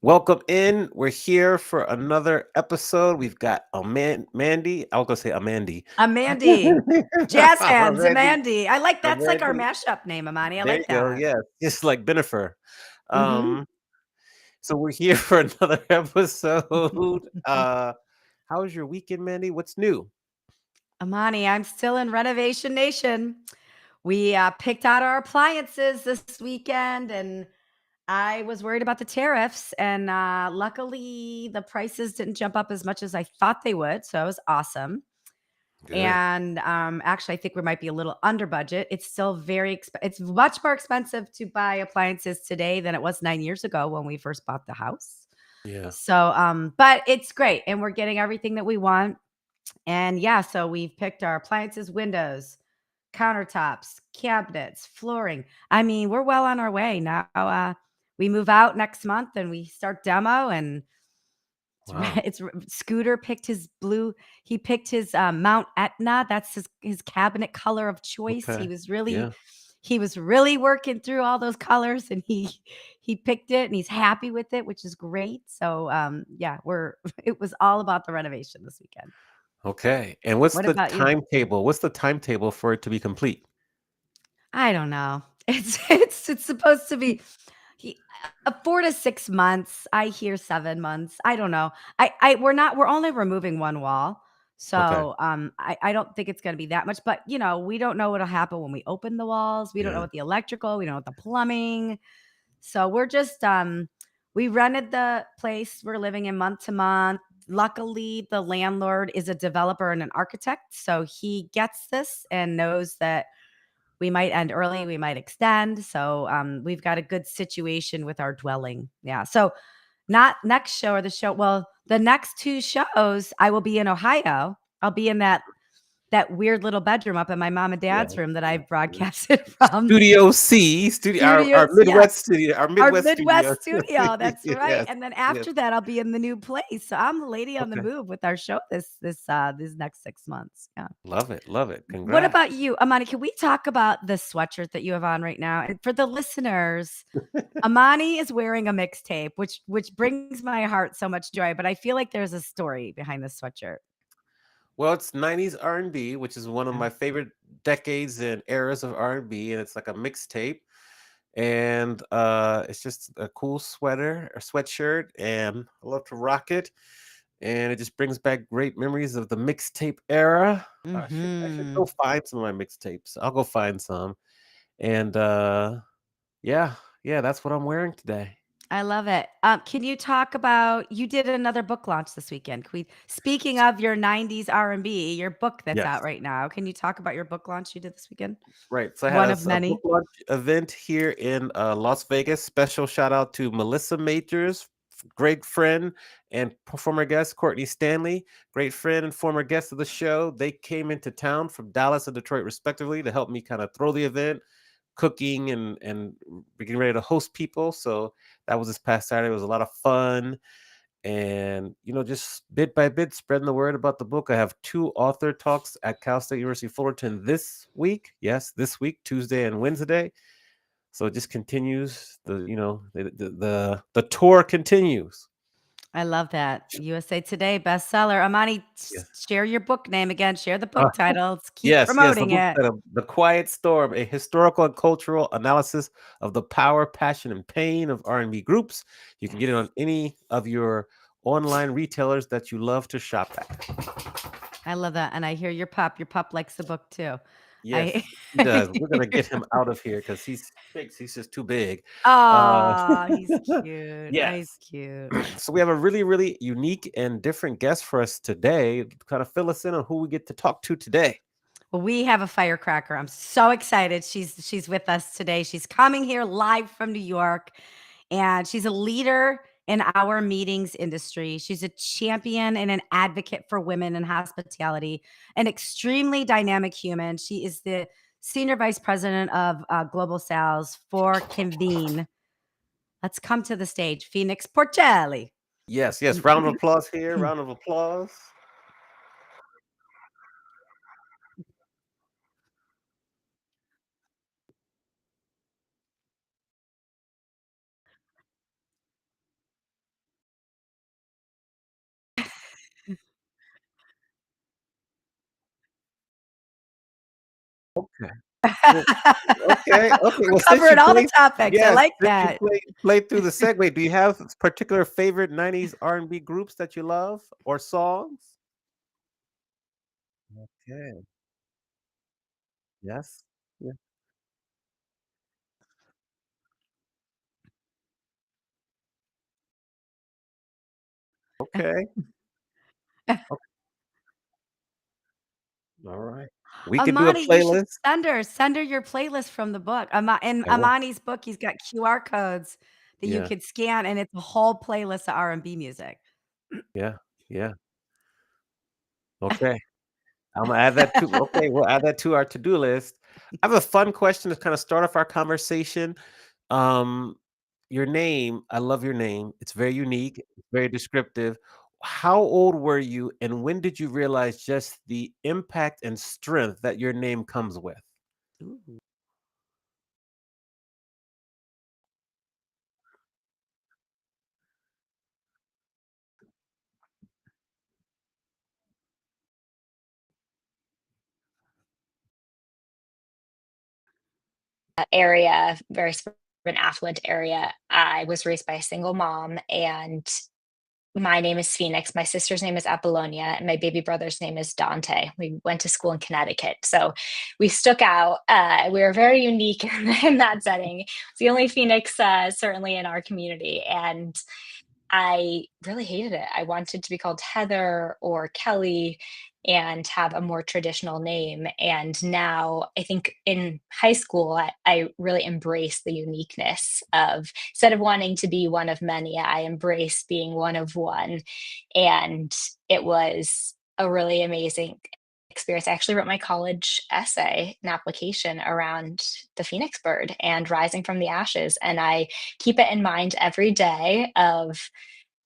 Welcome in. We're here for another episode. We've got Mandy. I was gonna say Amandy. Amandy. Jazz hands, Amandy. Amandy. I like that's like our Amandy. mashup name, Amani. I There you like go. that. Yeah, just like Benifer. Mm-hmm. Um, so we're here for another episode. How was your weekend, Mandy? What's new? Amani, I'm still in Renovation Nation. We picked out our appliances this weekend, and I was worried about the tariffs. And luckily, the prices didn't jump up as much as I thought they would. So it was awesome. Good. And actually, I think we might be a little under budget. It's still it's much more expensive to buy appliances today than it was 9 years ago when we first bought the house. Yeah. So, but it's great, and we're getting everything that we want. And yeah, so we've picked our appliances, windows, countertops, cabinets, flooring. I mean, we're well on our way now. We move out next month, and we start demo, and Wow. Scooter picked his blue. He picked his Mount Etna. That's his cabinet color of choice. Okay. He was really Yeah. he was really working through all those colors, and he picked it, and he's happy with it, which is great. So yeah, we're it was all about the renovation this weekend. Okay. And what's What the about you? timetable? What's the timetable for it to be complete? I don't know. It's supposed to be 4 to 6 months. I hear 7 months. I don't know. We're only removing one wall. Okay. So I don't think it's gonna be that much, but we don't know what'll happen when we open the walls. We don't know Yeah. what the electrical, we don't know what the plumbing. So we're just we rented the place we're living in month to month. Luckily, the landlord is a developer and an architect, so he gets this and knows that we might end early, we might extend. So we've got a good situation with our dwelling. Yeah. So not next show or the show. Well, the next two shows, I will be in Ohio. I'll be in that weird little bedroom up in my mom and Yeah. dad's room that I Yeah. broadcasted from. Studio C, studio our Studios, yeah. Midwest studio, our Our Midwest studio. Midwest studio, that's right. Yes, And then yes. after that, I'll be in the new place. So I'm the lady on the Okay. move with our show these next 6 months. Yeah. Love it, love it. What Congrats. about you, Amani? Can we talk about the sweatshirt that you have on right now? And for the listeners, Amani is wearing a mixtape, which brings my heart so much joy. But I feel like there's a story behind this sweatshirt. Well, it's 90s R&B, which is one of Yeah. my favorite decades and eras of R&B, and it's like a mixtape. And it's just a cool sweater or sweatshirt, and I love to rock it. And it just brings back great memories of the mixtape era. I should Hmm. go find some of my mixtapes. I'll go find some. And yeah, yeah, that's what I'm wearing today. I love it. Can you talk about you did another book launch this weekend? Speaking of your '90s R&B, your book that's out Yes. right now. Can you talk about your book launch you did this weekend? Right. So I had One a, of a book many. launch event here in Las Vegas. Special shout out to Melissa Majors, great friend and former guest, Courtney Stanley, great friend and former guest of the show. They came into town from Dallas and Detroit, respectively, to help me kind of throw the event, cooking and getting ready to host people. So that was this past Saturday. It was a lot of fun. And just bit by bit spreading the word about the book. I have two author talks at Cal State University Fullerton this week. Yes, this week, Tuesday and Wednesday. So it just continues. The tour continues. I love that. USA Today bestseller. Amani, Yes. share your book name again. Share the book title. Keep Yes, the promoting book it. title, The Quiet Storm, a historical and cultural analysis of the power, passion, and pain of R&B groups. You can get it Yes. on any of your online retailers that you love to shop at. I love that. And I hear your pup. Your pup likes the book too. Yes, I he does. We're gonna get him out of here because he's just too big. Uh, Oh, he's cute. Oh, he's yes. cute. So we have a really, really unique and different guest for us today to kind of fill us in on who we get to talk to today. Well, we have a firecracker. I'm so excited. She's with us today. She's coming here live from New York, and she's a leader in our meetings industry. She's a champion and an advocate for women in hospitality, an extremely dynamic human. She is the senior vice president of global sales for Convene. Let's come to the stage, Phoenix Porcelli. Yes, yes. Round of applause here. Round of applause. Okay. Well, okay, okay. We're Well, since you covering all the played, topics. I yes, like since you that. played through the segue, do you have particular favorite 90s R&B groups that you love or songs? Okay. Yes. Yeah. Okay. Okay. All right. We could do a Amani, you should playlist. send her your playlist from the book. In I will. Amani's book, he's got QR codes that you Yeah. could scan, and it's a whole playlist of R&B music. Yeah. Yeah. Okay. I'm gonna add that to okay, we'll add that to our to-do list. I have a fun question to kind of start off our conversation. Um, your name, I love your name. It's very unique, it's very descriptive. How old were you and when did you realize just the impact and strength that your name comes with? Ooh. Area, very suburban, affluent area. I was raised by a single mom, and my name is Phoenix. My sister's name is Apollonia, and my baby brother's name is Dante. We went to school in Connecticut, so we stuck out. We were very unique in that setting. It's the only Phoenix, certainly in our community, and I really hated it. I wanted to be called Heather or Kelly and have a more traditional name. And now I think in high school, I really embraced the uniqueness of instead of wanting to be one of many, I embraced being one of one. And it was a really amazing experience. I actually wrote my college essay and application around the phoenix bird and rising from the ashes. And I keep it in mind every day of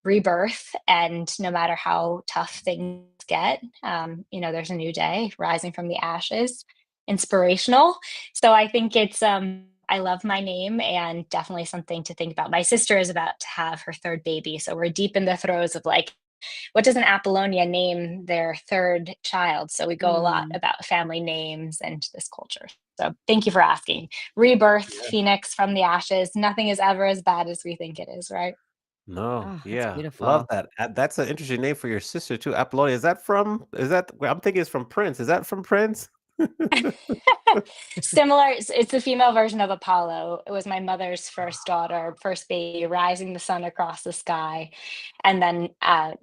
rebirth, and no matter how tough things get, there's a new day rising from the ashes. Inspirational. So I think I love my name and definitely something to think about. My sister is about to have her third baby, so we're deep in the throes of like, what does an Apollonia name their third child? So we go a lot Mm. about family names and this culture. So thank you for asking. Rebirth, Yeah. phoenix from the ashes. Nothing is ever as bad as we think it is, right? No, Oh, that's yeah, love beautiful. that. That's an interesting name for your sister too, Apollonia. Is that well, I'm thinking it's from Prince. Is that from Prince? Similar, it's the female version of Apollo. It was my mother's first daughter, first baby, rising the sun across the sky. And then I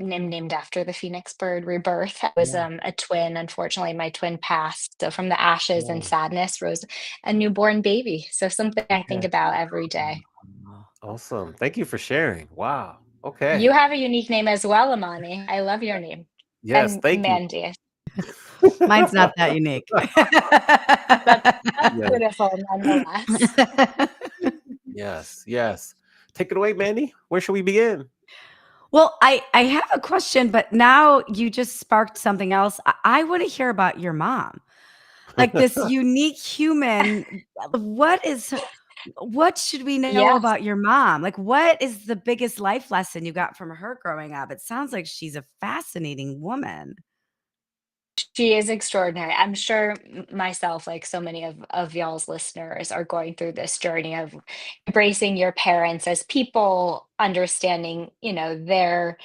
am named after the phoenix bird, Rebirth. I was Yeah. a twin. Unfortunately, my twin passed. So from the ashes and Oh, sadness rose a newborn baby. So something I think okay. about every day. Oh. Awesome. Thank you for sharing. Wow. You Okay. have a unique name as well, Amani. I love your name. Yes, And thank you. Mandy. Mine's not that unique. That's Yeah. beautiful nonetheless. Yes, yes. Take it away, Manny. Where should we begin? Well, I have a question, but now you just sparked something else. I wanna hear about your mom. Like, this unique human, what should we know Yes. about your mom? Like, what is the biggest life lesson you got from her growing up? It sounds like she's a fascinating woman. She is extraordinary. I'm sure myself, like so many of y'all's listeners, are going through this journey of embracing your parents as people, understanding, their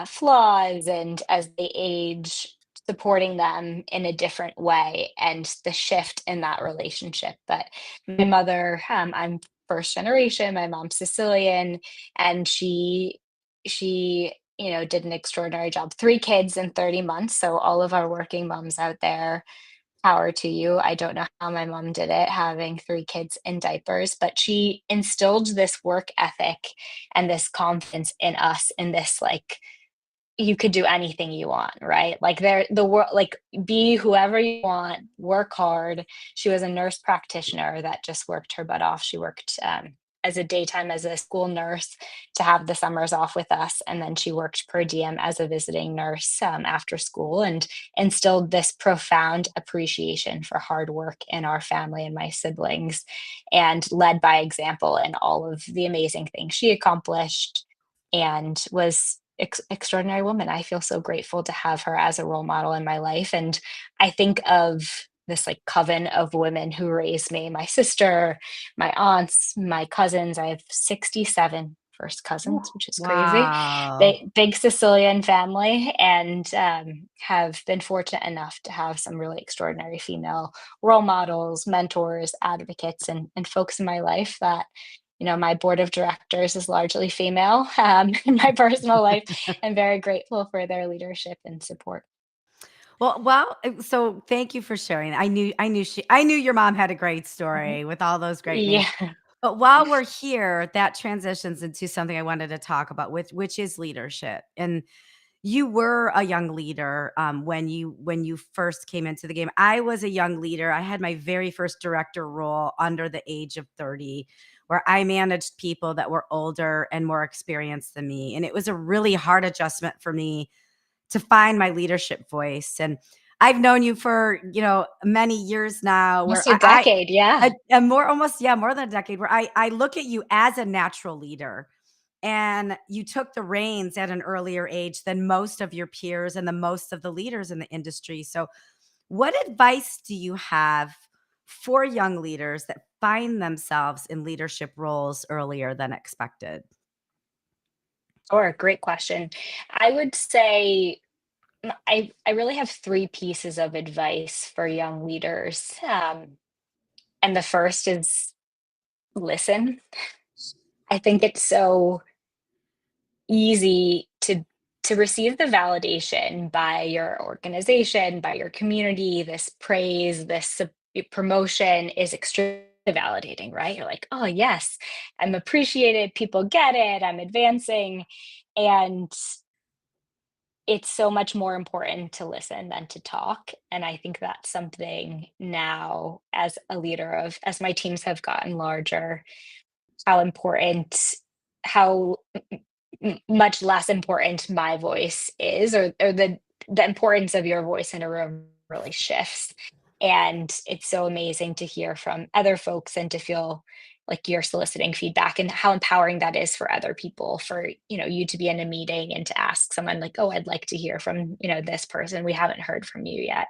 flaws, and as they age, supporting them in a different way, and the shift in that relationship. But my mother, I'm first generation. My mom's Sicilian, and she did an extraordinary job. 3 kids in 30 months, so all of our working moms out there, power to you. I don't know how my mom did it, having 3 kids in diapers, but she instilled this work ethic and this confidence in us, in this, like, you could do anything you want, right? Like, there the world, like, be whoever you want, work hard. She was a nurse practitioner that just worked her butt off. She worked as a daytime as a school nurse to have the summers off with us, and then she worked per diem as a visiting nurse after school, and instilled this profound appreciation for hard work in our family and my siblings, and led by example in all of the amazing things she accomplished, and was extraordinary woman. I feel so grateful to have her as a role model in my life. And I think of this like coven of women who raised me, my sister, my aunts, my cousins. I have 67 first cousins, which is crazy. Wow. They big Sicilian family, and have been fortunate enough to have some really extraordinary female role models, mentors, advocates, and folks in my life that, my board of directors is largely female. In my personal life, I'm very grateful for their leadership and support. So thank you for sharing. I knew your mom had a great Mhm. story with all those great names. Yeah. But while we're here, that transitions into something I wanted to talk about, which is leadership. And you were a young leader when you first came into the game. I was a young leader. I had my very first director role under the age of 30, where I managed people that were older and more experienced than me. And it was a really hard adjustment for me to find my leadership voice. And I've known you for, many years now, where Almost a decade, yeah. more than a decade, where I look at you as a natural leader. And you took the reins at an earlier age than most of your peers and the most of the leaders in the industry. So, what advice do you have for young leaders that find themselves in leadership roles earlier than expected? Or great question. I would say I really have three pieces of advice for young leaders. And the first is listen. I think it's so easy to receive the validation by your organization, by your community. This praise, promotion is extremely validating, right? You're like, oh yes, I'm appreciated, people get it, I'm advancing. And it's so much more important to listen than to talk. And I think that's something now, as a leader, of as my teams have gotten larger, how important, how much less important my voice is, or the importance of your voice in a room really shifts. And it's so amazing to hear from other folks and to feel like you're soliciting feedback, and how empowering that is for other people, for you to be in a meeting and to ask someone like, oh, I'd like to hear from this person, we haven't heard from you yet.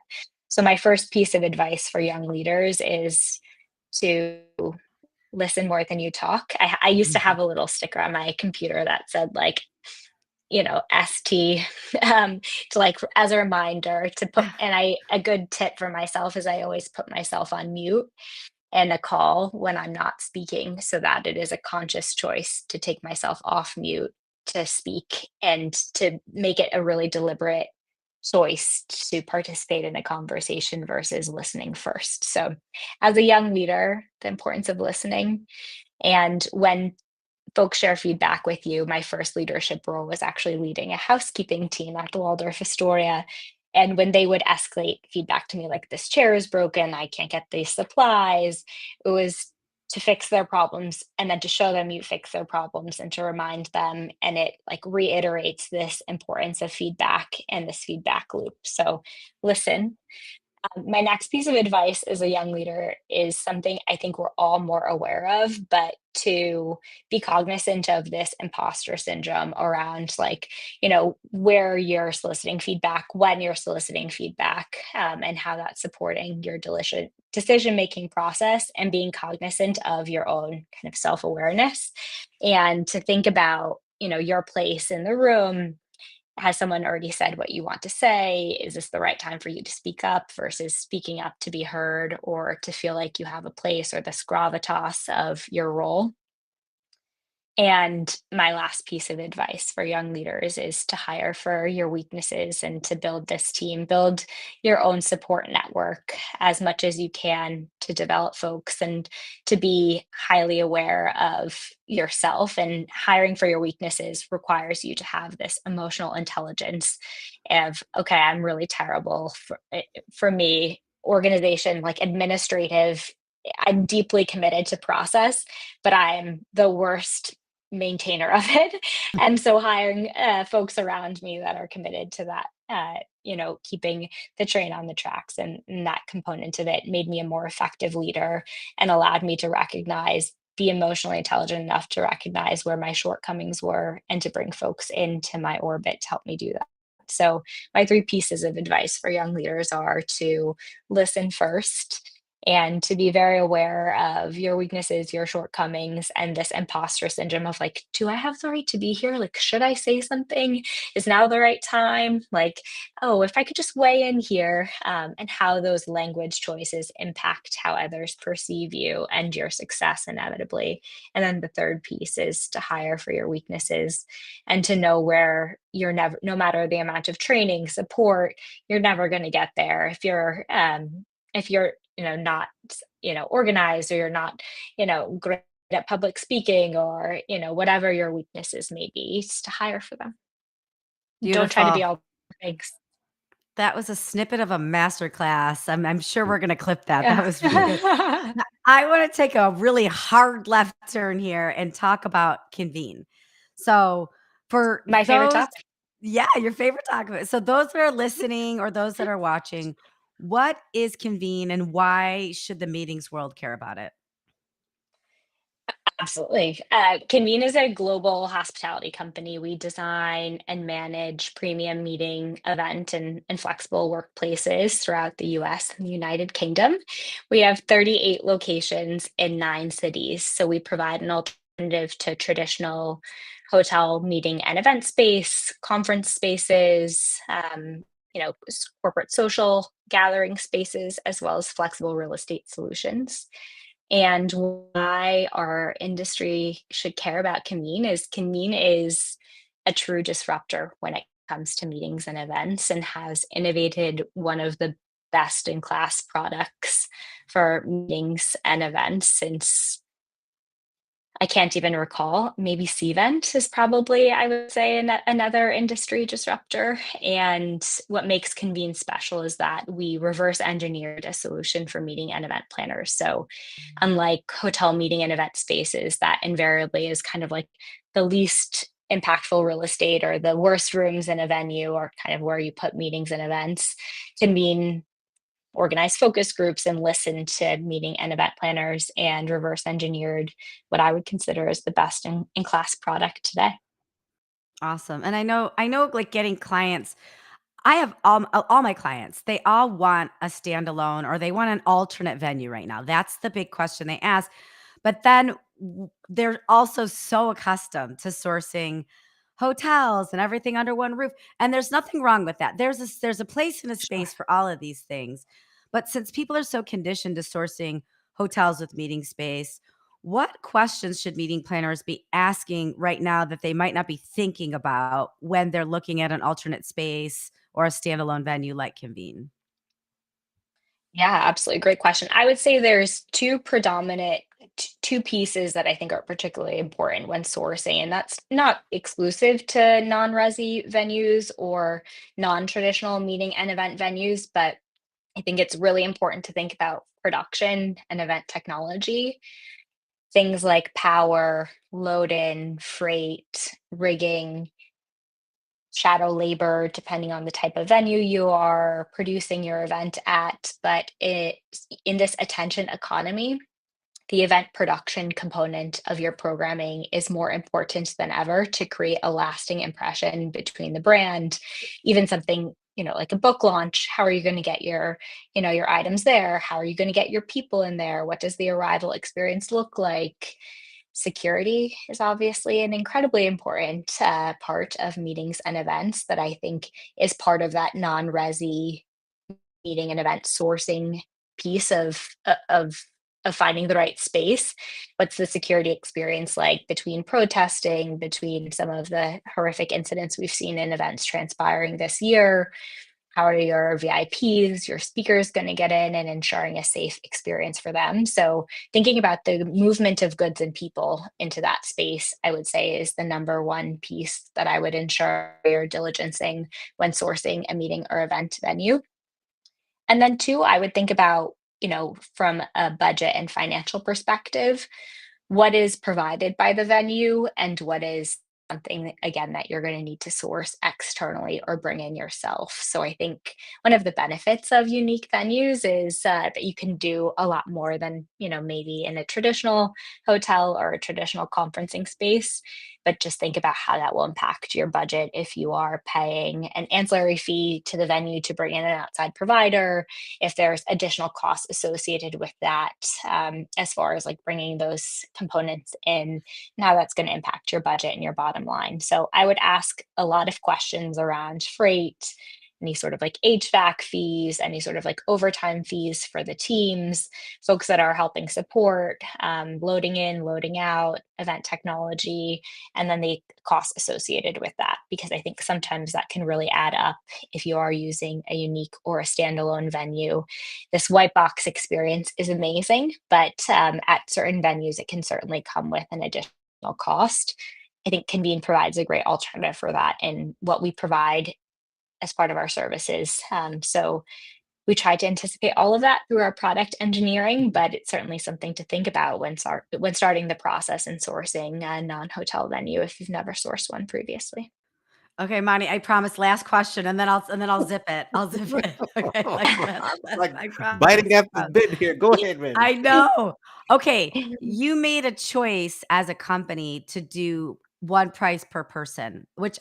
So my first piece of advice for young leaders is to listen more than you talk. I used to Mhm. have a little sticker on my computer that said like, ST, to like as a reminder to put. And a good tip for myself is I always put myself on mute in a call when I'm not speaking, so that it is a conscious choice to take myself off mute to speak, and to make it a really deliberate choice to participate in a conversation versus listening first. So, as a young leader, the importance of listening. And when folks share feedback with you, my first leadership role was actually leading a housekeeping team at the Waldorf Astoria. And when they would escalate feedback to me, like, this chair is broken, I can't get these supplies, it was to fix their problems and then to show them you fix their problems and to remind them. And it like reiterates this importance of feedback and this feedback loop. So listen. My next piece of advice as a young leader is something I think we're all more aware of, but to be cognizant of this imposter syndrome around, like, where you're soliciting feedback, when you're soliciting feedback, and how that's supporting your decision making process, and being cognizant of your own kind of self awareness, and to think about, your place in the room. Has someone already said what you want to say? Is this the right time for you to speak up versus speaking up to be heard or to feel like you have a place, or this gravitas of your role? And my last piece of advice for young leaders is to hire for your weaknesses and to build this team, build your own support network as much as you can to develop folks, and to be highly aware of yourself. And hiring for your weaknesses requires you to have this emotional intelligence of, okay, I'm really terrible for me, organization, like administrative. I'm deeply committed to process, but I'm the worst maintainer of it. And so hiring folks around me that are committed to that, keeping the train on the tracks, and that component of it made me a more effective leader and allowed me to be emotionally intelligent enough to recognize where my shortcomings were and to bring folks into my orbit to help me do that. So my 3 pieces of advice for young leaders are to listen first and to be very aware of your weaknesses, your shortcomings, and this imposter syndrome of like, do I have the right to be here? Like, should I say something? Is now the right time? Like, oh, if I could just weigh in here, and how those language choices impact how others perceive you and your success inevitably. And then the third piece is to hire for your weaknesses and to know where you're never, no matter the amount of training, support, you're never going to get there if you're not organized, or you're not great at public speaking, or whatever your weaknesses may be, just to hire for them. Don't try to be Beautiful. all things. That was a snippet of a master class. I'm sure we're gonna clip that. That Yeah. was really good. Now, I want to take a really hard left turn here and talk about Convene. So for My favorite those, topic. yeah, your favorite topic. So those that are listening or those that are watching, what is Convene and why should the meetings world care about it? Absolutely. Convene is a global hospitality company. We design and manage premium meeting event and flexible workplaces throughout the US and the United Kingdom. We have 38 locations in 9 cities. So we provide an alternative to traditional hotel meeting and event space, conference spaces, corporate social gathering spaces, as well as flexible real estate solutions. And why our industry should care about Convene is a true disruptor when it comes to meetings and events, and has innovated one of the best in class products for meetings and events since I can't even recall. Maybe Cvent is probably, I would say, another industry disruptor. And what makes Convene special is that we reverse engineered a solution for meeting and event planners. So, unlike hotel meeting and event spaces, that invariably is kind of like the least impactful real estate, or the worst rooms in a venue, or kind of where you put meetings and events, Convene organized focus groups and listened to meeting and event planners and reverse engineered what I would consider as the best in class product today. Awesome. And I know like getting clients, I have all my clients, they all want a standalone or they want an alternate venue right now. That's the big question they ask. But then they're also so accustomed to sourcing hotels and everything under one roof. And there's nothing wrong with that. There's a place and a Sure. space for all of these things. But since people are so conditioned to sourcing hotels with meeting space, what questions should meeting planners be asking right now that they might not be thinking about when they're looking at an alternate space or a standalone venue like Convene? Yeah, absolutely. Great question. I would say there's two pieces that I think are particularly important when sourcing, and that's not exclusive to non-resi venues or non-traditional meeting and event venues, but I think it's really important to think about production and event technology. Things like power, load in, freight, rigging, shadow labor, depending on the type of venue you are producing your event at. But in this attention economy, the event production component of your programming is more important than ever to create a lasting impression between the brand. Even something, like a book launch, how are you going to get your items there? How are you going to get your people in there? What does the arrival experience look like? Security is obviously an incredibly important part of meetings and events that I think is part of that non-resi meeting and event sourcing piece of finding the right space. What's the security experience like between protesting, between some of the horrific incidents we've seen in events transpiring this year? How are your VIPs, your speakers going to get in, and ensuring a safe experience for them? So, thinking about the movement of goods and people into that space, I would say is the number one piece that I would ensure you're diligencing when sourcing a meeting or event venue. And then two, I would think about, from a budget and financial perspective, what is provided by the venue and what is something, again, that you're going to need to source externally or bring in yourself. So I think one of the benefits of unique venues is that you can do a lot more than, maybe in a traditional hotel or a traditional conferencing space. but just think about how that will impact your budget if you are paying an ancillary fee to the venue to bring in an outside provider, if there's additional costs associated with that, as far as like bringing those components in, and how that's going to impact your budget and your bottom line. So I would ask a lot of questions around freight, any sort of like HVAC fees, any sort of like overtime fees for the teams, folks that are helping support, loading in, loading out, event technology, and then the costs associated with that. Because I think sometimes that can really add up if you are using a unique or a standalone venue. This white box experience is amazing, but at certain venues, it can certainly come with an additional cost. I think Convene provides a great alternative for that in what we provide as part of our services. So we try to anticipate all of that through our product engineering, but it's certainly something to think about when starting the process and sourcing a non-hotel venue if you've never sourced one previously. Okay, Monty, I promise last question and then I'll zip it. I'll zip it. Okay, I'm like I biting promise. at the bit here. Go ahead, man. I know. Okay, you made a choice as a company to do one price per person, which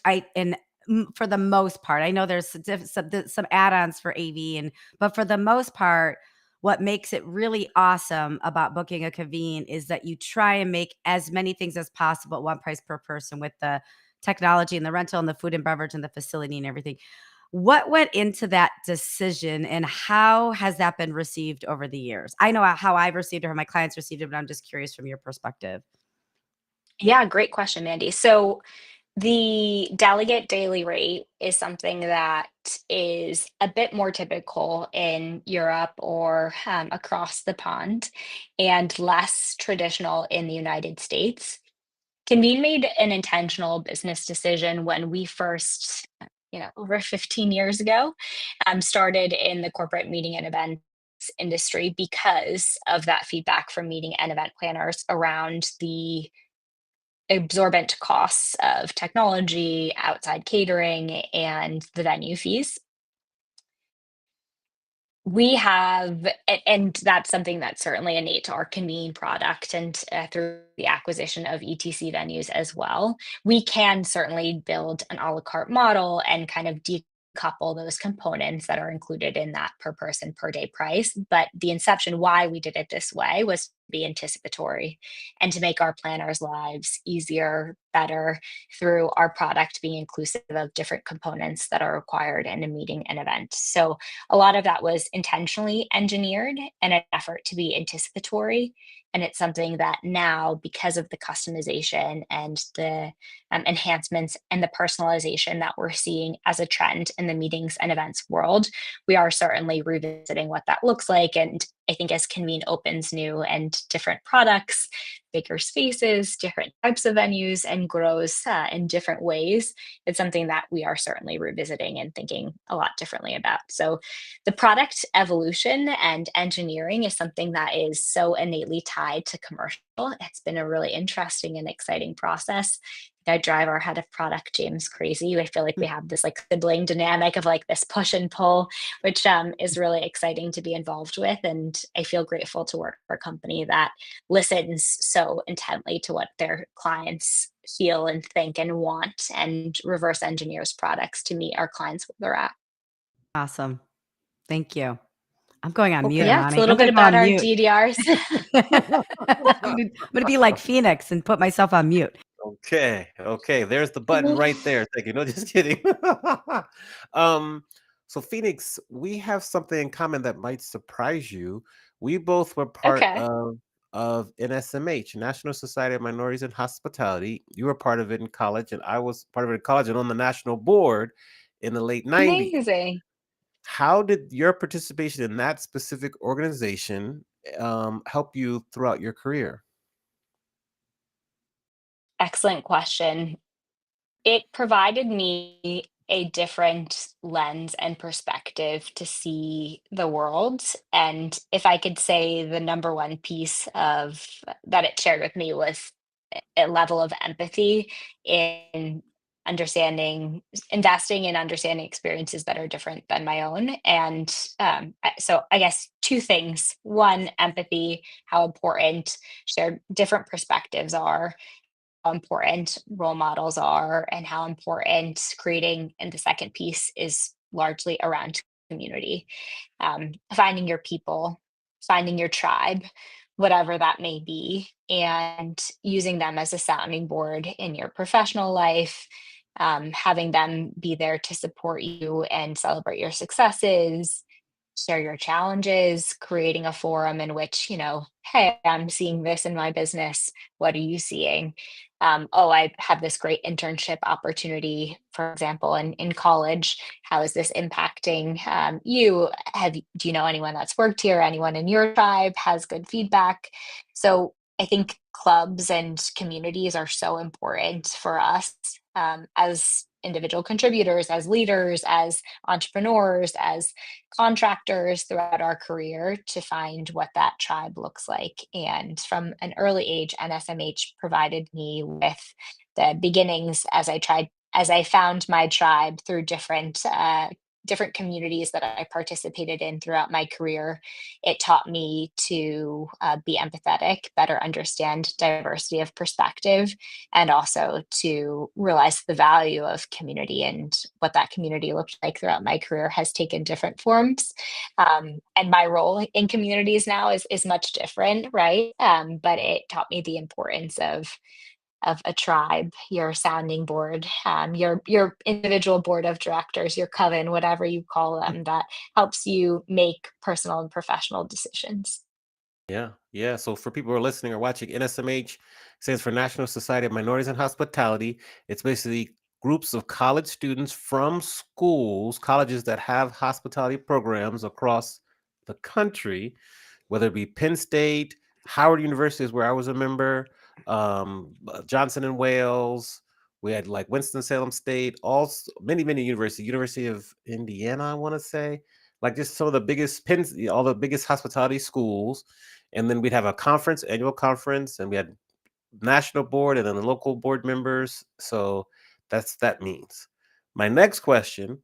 for the most part, I know there's some add-ons for AV but for the most part, what makes it really awesome about booking a Convene is that you try and make as many things as possible at one price per person with the technology and the rental and the food and beverage and the facility and everything. What went into that decision and how has that been received over the years? I know how I've received it, how my clients received it, but I'm just curious from your perspective. Yeah, great question, Mandy. So the delegate daily rate is something that is a bit more typical in Europe or across the pond and less traditional in the United States. Convene made an intentional business decision when we first, over 15 years ago, started in the corporate meeting and events industry because of that feedback from meeting and event planners around the exorbitant costs of technology, outside catering, and the venue fees. We have, and that's something that's certainly innate to our Convene product and through the acquisition of ETC venues as well. We can certainly build an a la carte model and kind of decouple those components that are included in that per person per day price. But the inception, why we did it this way, was to be anticipatory and to make our planners' lives easier, better through our product being inclusive of different components that are required in a meeting and event. So a lot of that was intentionally engineered in an effort to be anticipatory. And it's something that now, because of the customization and the enhancements and the personalization that we're seeing as a trend in the meetings and events world, we are certainly revisiting what that looks like. And I think as Convene opens new and different products, bigger spaces, different types of venues, and grows in different ways, it's something that we are certainly revisiting and thinking a lot differently about. So the product evolution and engineering is something that is so innately tied to commercial. It's been a really interesting and exciting process. I drive our head of product, James, crazy. I feel like we have this like sibling dynamic of like this push and pull, which is really exciting to be involved with. And I feel grateful to work for a company that listens so intently to what their clients feel and think and want and reverse engineers products to meet our clients where they're at. Awesome. Thank you. I'm going on mute, Okay. Yeah, it's a Monty. little I'm bit gonna go about on our mute. DDRs. I'm gonna be like Phoenix and put myself on mute. Okay, okay, there's the button right there. Thank you. No, just kidding. um, so Phoenix, we have something in common that might surprise you. We both were part Okay. of NSMH, National Society of Minorities in Hospitality. You were part of it in college, and I was part of it in college and on the national board in the late 90s. Amazing. How did your participation in that specific organization help you throughout your career? Excellent question. It provided me a different lens and perspective to see the world. And if I could say the number one piece of that it shared with me was a level of empathy in investing in understanding experiences that are different than my own. And so I guess two things. One, empathy, how important shared different perspectives are, important role models are and how important creating, and the second piece is largely around community, finding your people, finding your tribe, whatever that may be, and using them as a sounding board in your professional life, having them be there to support you and celebrate your successes, share your challenges, creating a forum in which, hey, I'm seeing this in my business. What are you seeing? Oh, I have this great internship opportunity, for example, in college. How is this impacting you? Do you know anyone that's worked here? Anyone in your tribe has good feedback? So I think clubs and communities are so important for us as individual contributors, as leaders, as entrepreneurs, as contractors throughout our career to find what that tribe looks like. And from an early age, NSMH provided me with the beginnings as I found my tribe through different communities that I participated in throughout my career. It taught me to be empathetic, better understand diversity of perspective, and also to realize the value of community, and what that community looked like throughout my career has taken different forms. And my role in communities now is much different, right? But it taught me the importance of a tribe, your sounding board, your individual board of directors, your coven, whatever you call them, that helps you make personal and professional decisions. Yeah. So for people who are listening or watching, NSMH stands for National Society of Minorities in Hospitality. It's basically groups of college students from colleges that have hospitality programs across the country, whether it be Penn State, Howard University is where I was a member, Johnson and Wales. We had like Winston-Salem State, many universities, University of Indiana, I want to say, like just some of the biggest all the biggest hospitality schools. And then we'd have a annual conference, and we had national board and then the local board members. So that means. My next question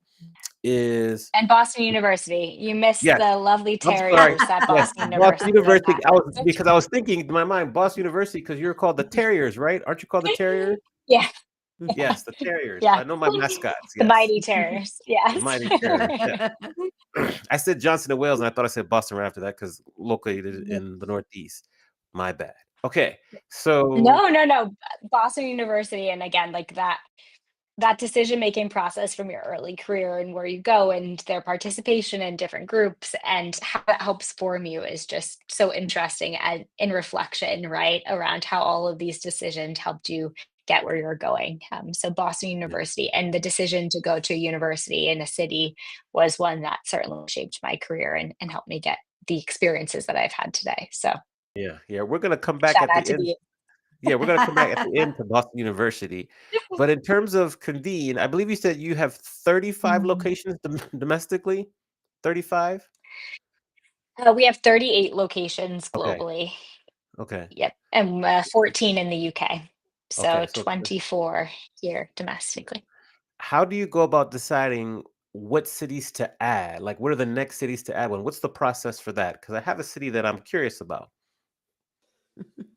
is, And Boston University, you missed yes, the lovely I'm sorry. Terriers at Yes, Boston Boston University. University. I was thinking in my mind, Boston University, because you're called the Terriers, right? Aren't you called the Terriers? Yeah, Yes, the Terriers. yeah. I know my mascots. The Yes, mighty Terriers. the Yes. mighty Terriers. Yeah. I said Johnson and Wales, and I thought I said Boston right after that because located in the Northeast. My bad. Okay, so No. Boston University, and again, like that decision making process from your early career and where you go and their participation in different groups and how that helps form you is just so interesting, and in reflection, right, around how all of these decisions helped you get where you're going. So Boston University and the decision to go to a university in a city was one that certainly shaped my career and helped me get the experiences that I've had today. So yeah, we're gonna come back shout at out the to end. the Yeah, we're gonna come back at the end to Boston University. But in terms of Convene, I believe you said you have 35 locations domestically. 35. we have 38 locations Okay. globally. Okay. Yep, and 14 in the UK. Okay. So So 24 here domestically. how do you go about deciding what cities to add? Like, what are the next cities to add? What's the process for that? Because I have a city that I'm curious about.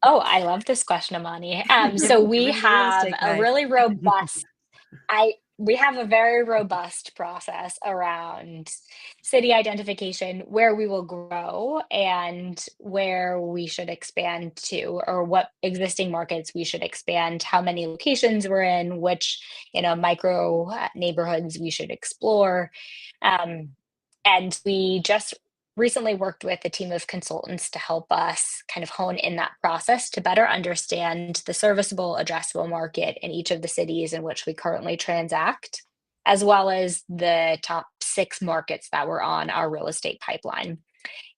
Oh, I love this question, Amani. Give So give it the real estate guy. we have a very robust process around city identification, where we will grow and where we should expand to, or what existing markets we should expand, how many locations we're in, which, micro neighborhoods we should explore. Um, and we just recently worked with a team of consultants to help us kind of hone in that process to better understand the serviceable, addressable market in each of the cities in which we currently transact, as well as the top 6 markets that were on our real estate pipeline.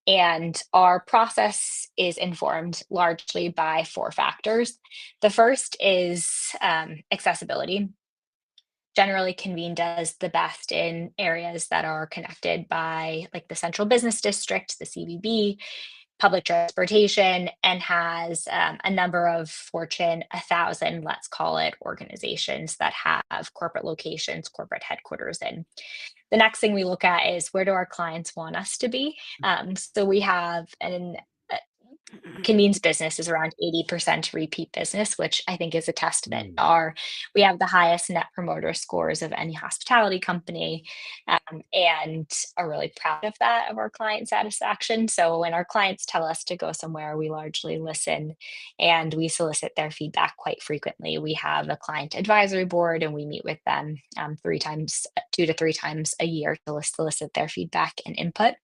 And our process is informed largely by 4 factors. The first is accessibility. Generally, Convene does the best in areas that are connected by, like, the central business district, the CBB, public transportation, and has a number of Fortune 1,000, let's call it, organizations that have corporate locations, corporate headquarters in. The next thing we look at is, where do our clients want us to be? So we have Convene's business is around 80% repeat business, which I think is a testament. Mm. We have the highest net promoter scores of any hospitality company, and are really proud of that, of our client satisfaction. So when our clients tell us to go somewhere, we largely listen and we solicit their feedback quite frequently. We have a client advisory board and we meet with them 2 to 3 times a year to solicit their feedback and input.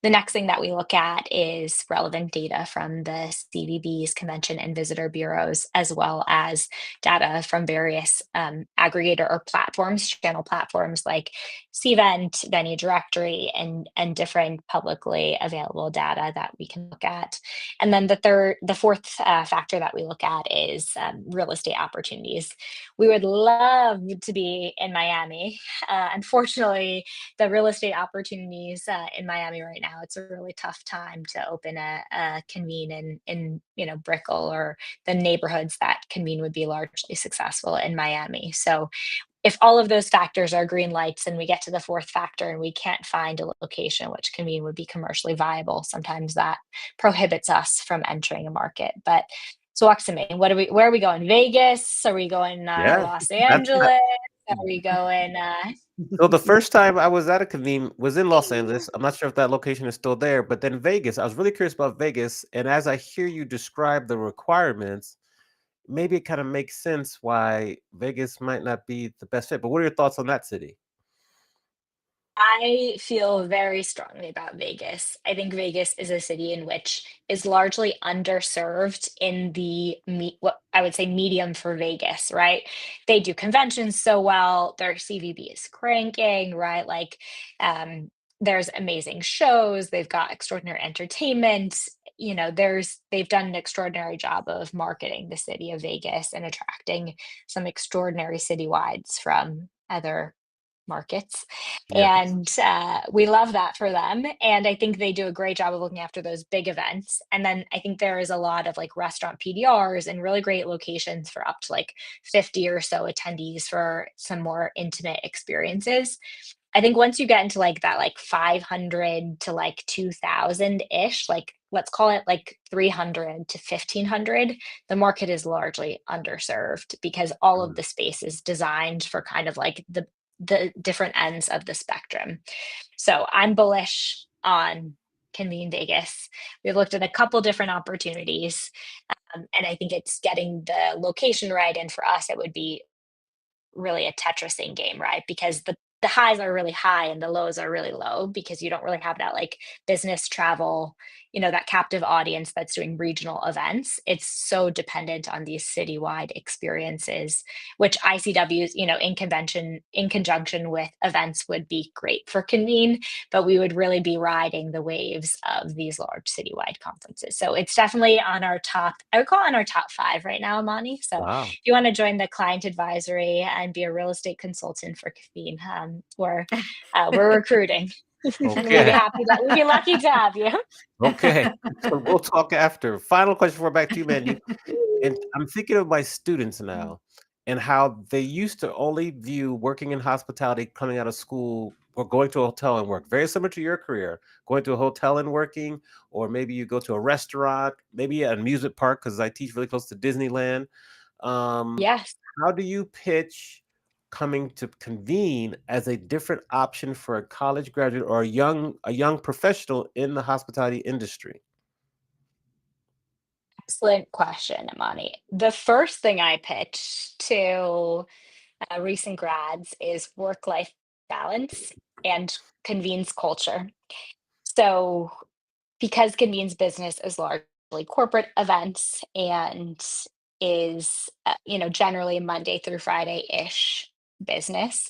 The next thing that we look at is relevant data from the CVBs, convention and visitor bureaus, as well as data from various aggregator or platforms, channel platforms like Cvent, Venue Directory, and different publicly available data that we can look at. And then the fourth factor that we look at is real estate opportunities. We would love to be in Miami. Unfortunately, the real estate opportunities in Miami right now, it's a really tough time to open a Convene in Brickell or the neighborhoods that Convene would be largely successful in Miami. So if all of those factors are green lights and we get to the fourth factor and we can't find a location which Convene would be commercially viable, sometimes that prohibits us from entering a market. But so walk to me. Where are we going? Vegas? Are we going Yeah, Los that's Angeles? Are we going so the first time I was at a Convene was in Los Angeles. I'm not sure if that location is still there, but then Vegas. I was really curious about Vegas, and as I hear you describe the requirements, maybe it kind of makes sense why Vegas might not be the best fit. But what are your thoughts on that city? I feel very strongly about Vegas. I think Vegas is a city in which is largely underserved in what I would say medium for Vegas, right? They do conventions so well, their CVB is cranking, right? Like there's amazing shows, they've got extraordinary entertainment. They've done an extraordinary job of marketing the city of Vegas and attracting some extraordinary citywides from other markets. Yeah. And we love that for them. And I think they do a great job of looking after those big events. And then I think there is a lot of like restaurant PDRs and really great locations for up to like 50 or so attendees for some more intimate experiences. I think once you get into like that, like 500 to like 2000 ish, like let's call it like 300 to 1500, the market is largely underserved because all of Mm. the space is designed for kind of like the different ends of the spectrum. So I'm bullish on Convene Vegas. We've looked at a couple different opportunities, and I think it's getting the location right. And for us, it would be really a Tetrising game, right? Because the highs are really high and the lows are really low because you don't really have that like business travel, that captive audience that's doing regional events. It's so dependent on these citywide experiences, which ICWs, in conjunction with events would be great for Convene, but we would really be riding the waves of these large citywide conferences. So it's definitely on our top, I would call it on our top five right now, Amani. So Wow. you want to join the client advisory and be a real estate consultant for Convene, we're recruiting. Okay. We'd be lucky to have you. Okay. So we'll talk after. Final question for back to you, man. And I'm thinking of my students now and how they used to only view working in hospitality coming out of school or going to a hotel and work. Very similar to your career, going to a hotel and working, or maybe you go to a restaurant, maybe an amusement park, because I teach really close to Disneyland. Um, Yes. how do you pitch coming to Convene as a different option for a college graduate or a young professional in the hospitality industry? Excellent question, Amani. The first thing I pitch to recent grads is work-life balance and Convene's culture. So because Convene's business is largely corporate events and is generally Monday through Friday-ish business,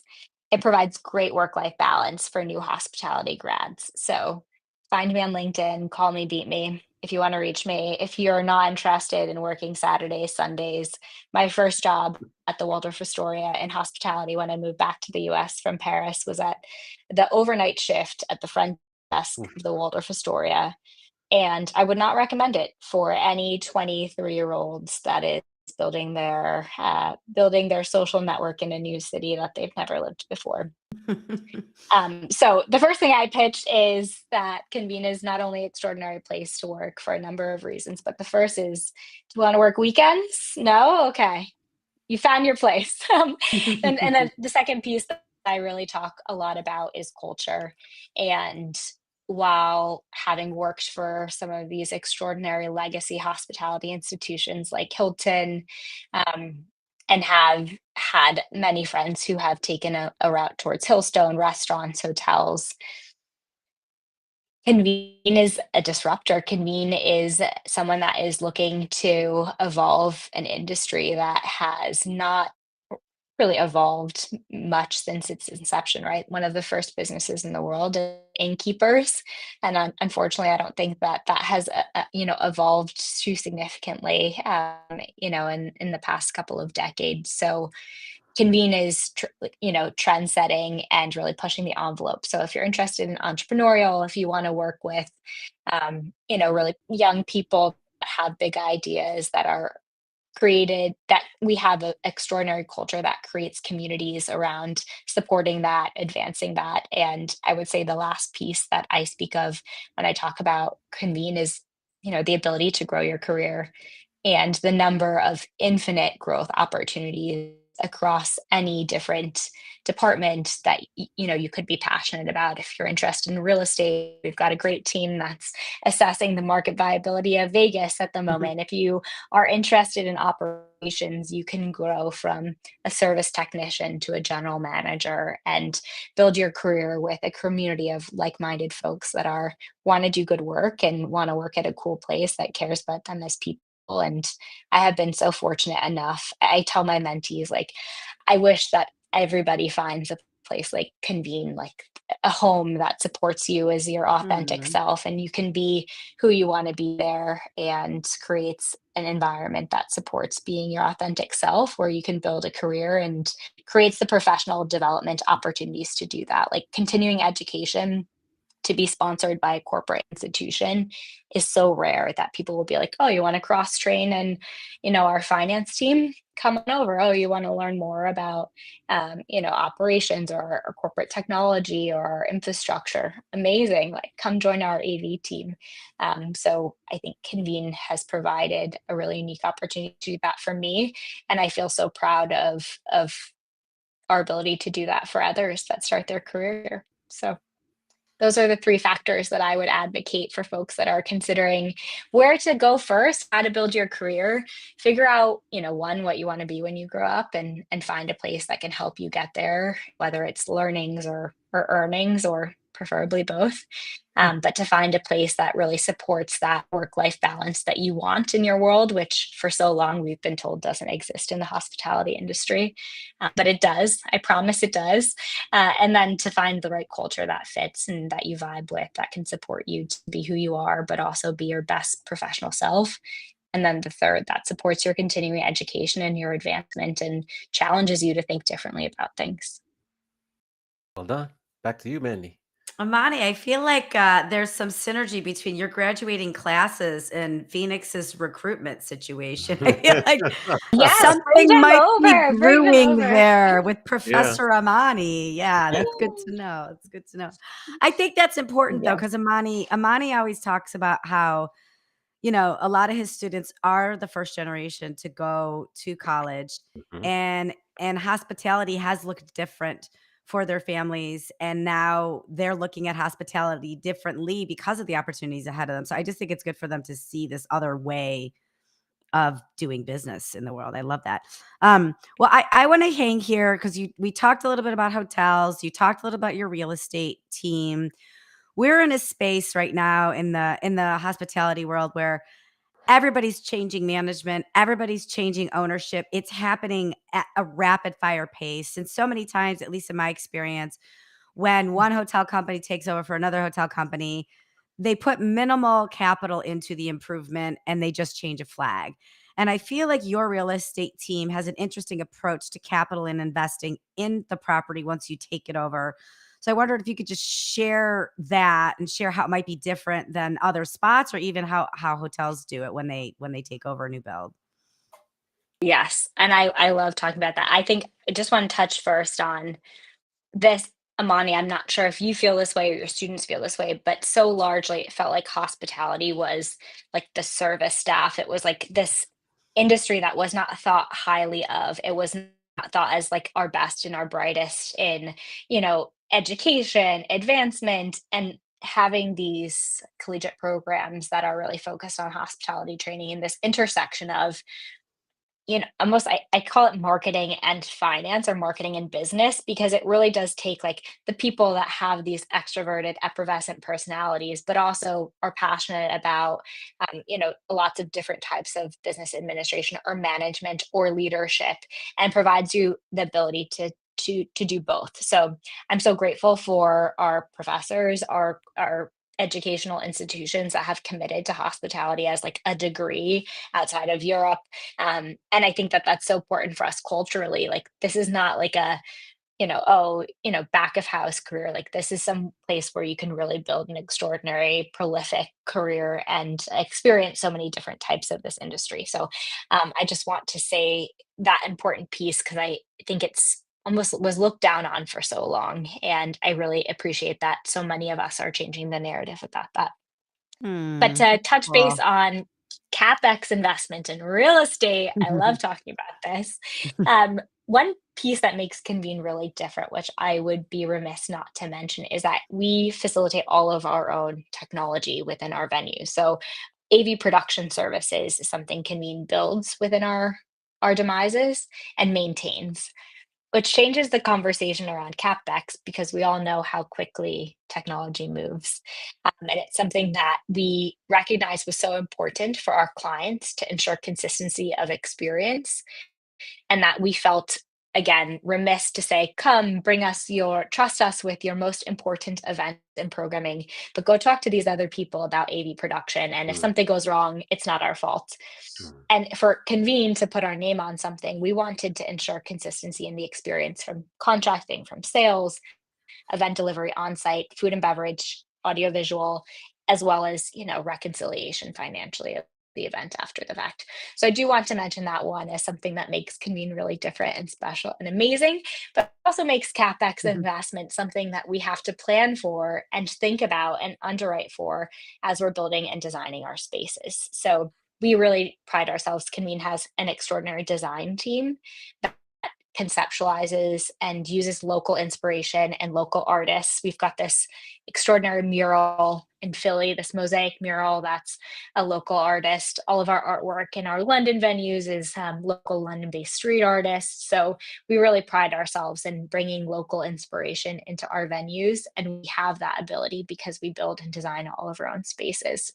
it provides great work-life balance for new hospitality grads. So find me on LinkedIn, call me, beat me if you want to reach me. If you're not interested in working Saturdays, Sundays, my first job at the Waldorf Astoria in hospitality when I moved back to the US from Paris was at the overnight shift at the front desk Oof. of the Waldorf Astoria, and I would not recommend it for any 23-year-olds that is building their social network in a new city that they've never lived before. So the first thing I pitched is that Convene is not only an extraordinary place to work for a number of reasons, but the first is, do you want to work weekends? No? Okay. You found your place. And then the second piece that I really talk a lot about is culture. And while having worked for some of these extraordinary legacy hospitality institutions like Hilton, um, and have had many friends who have taken a route towards Hillstone, restaurants, hotels, Convene is a disruptor. Convene is someone that is looking to evolve an industry that has not really evolved much since its inception, right? One of the first businesses in the world is innkeepers, and unfortunately, I don't think that that has evolved too significantly, in the past couple of decades. So Convene is trend setting and really pushing the envelope. So if you're interested in entrepreneurial, if you want to work with really young people that have big ideas that are created, that we have an extraordinary culture that creates communities around supporting that, advancing that. And I would say the last piece that I speak of when I talk about Convene is the ability to grow your career and the number of infinite growth opportunities across any different department that you could be passionate about. If you're interested in real estate, we've got a great team that's assessing the market viability of Vegas at the moment. If you are interested in operations, you can grow from a service technician to a general manager and build your career with a community of like-minded folks that are want to do good work and want to work at a cool place that cares about them as people. And I have been so fortunate enough. I tell my mentees, like, I wish that everybody finds a place like Convene, like a home that supports you as your authentic self, and you can be who you want to be there, and creates an environment that supports being your authentic self, where you can build a career and creates the professional development opportunities to do that. Like continuing education to be sponsored by a corporate institution is so rare that people will be like, oh, you want to cross train and our finance team, come on over. Oh, you want to learn more about operations or corporate technology or infrastructure, amazing, like come join our AV team. So I think Convene has provided a really unique opportunity to do that for me, and I feel so proud of our ability to do that for others that start their career. So those are the three factors that I would advocate for folks that are considering where to go first, how to build your career. Figure out, one, what you want to be when you grow up, and find a place that can help you get there, whether it's learnings or earnings, or preferably both. But to find a place that really supports that work-life balance that you want in your world, which for so long we've been told doesn't exist in the hospitality industry. But it does. I promise it does. And then to find the right culture that fits and that you vibe with, that can support you to be who you are, but also be your best professional self. And then the third, that supports your continuing education and your advancement and challenges you to think differently about things. Well done. Back to you, Mandy. Amani, I feel like there's some synergy between your graduating classes and Phoenix's recruitment situation. I feel like Yes, bring something them might be over. Bring them brewing over. there with Yeah. Professor Amani. Yeah, that's good to know. It's good to know. I think that's important though, Yes. because Amani always talks about how, a lot of his students are the first generation to go to college, Mhm. and hospitality has looked different for their families, and now they're looking at hospitality differently because of the opportunities ahead of them. So I just think it's good for them to see this other way of doing business in the world. I love that. Well, I want to hang here because we talked a little bit about hotels. You talked a little about your real estate team. We're in a space right now in the hospitality world where everybody's changing management, everybody's changing ownership. It's happening at a rapid fire pace. And so many times, at least in my experience, when one hotel company takes over for another hotel company, they put minimal capital into the improvement and they just change a flag. And I feel like your real estate team has an interesting approach to capital and investing in the property once you take it over. So I wondered if you could just share that and share how it might be different than other spots, or even how hotels do it when they take over a new build. Yes. And I love talking about that. I think I just want to touch first on this, Amani. I'm not sure if you feel this way or your students feel this way, but so largely it felt like hospitality was like the service staff. It was like this industry that was not thought highly of. It was not thought as like our best and our brightest in, education, advancement, and having these collegiate programs that are really focused on hospitality training in this intersection of almost I call it marketing and finance or marketing and business because it really does take like the people that have these extroverted, effervescent personalities, but also are passionate about, lots of different types of business administration or management or leadership and provides you the ability to do both. So I'm so grateful for our professors, our educational institutions that have committed to hospitality as like a degree outside of Europe, and I think that that's so important for us culturally. Like, this is not like a, back of house career. Like, this is some place where you can really build an extraordinary, prolific career and experience so many different types of this industry. So, I just want to say that important piece because I think it's almost was looked down on for so long. And I really appreciate that so many of us are changing the narrative about that. But to touch base Cool. on CapEx investment in real estate, I love talking about this. One piece that makes Convene really different, which I would be remiss not to mention, is that we facilitate all of our own technology within our venue. So AV production services is something Convene builds within our demises and maintains, which changes the conversation around CapEx because we all know how quickly technology moves. And it's something that we recognize was so important for our clients to ensure consistency of experience, and that we felt, again, remiss to say, come bring us trust us with your most important events and programming, but go talk to these other people about AV production. And if Mm, something goes wrong, it's not our fault. mm, And for Convene to put our name on something, we wanted to ensure consistency in the experience from contracting, from sales, event delivery on site, food and beverage, audiovisual, as well as, reconciliation financially of the event after the fact. So I do want to mention that one as something that makes Convene really different and special and amazing, but also makes CapEx investment something that we have to plan for and think about and underwrite for as we're building and designing our spaces. So we really pride ourselves. Convene has an extraordinary design team that conceptualizes and uses local inspiration and local artists. We've got this extraordinary mural in Philly, this mosaic mural that's a local artist. All of our artwork in our London venues is local London based street artists. So we really pride ourselves in bringing local inspiration into our venues. And we have that ability because we build and design all of our own spaces.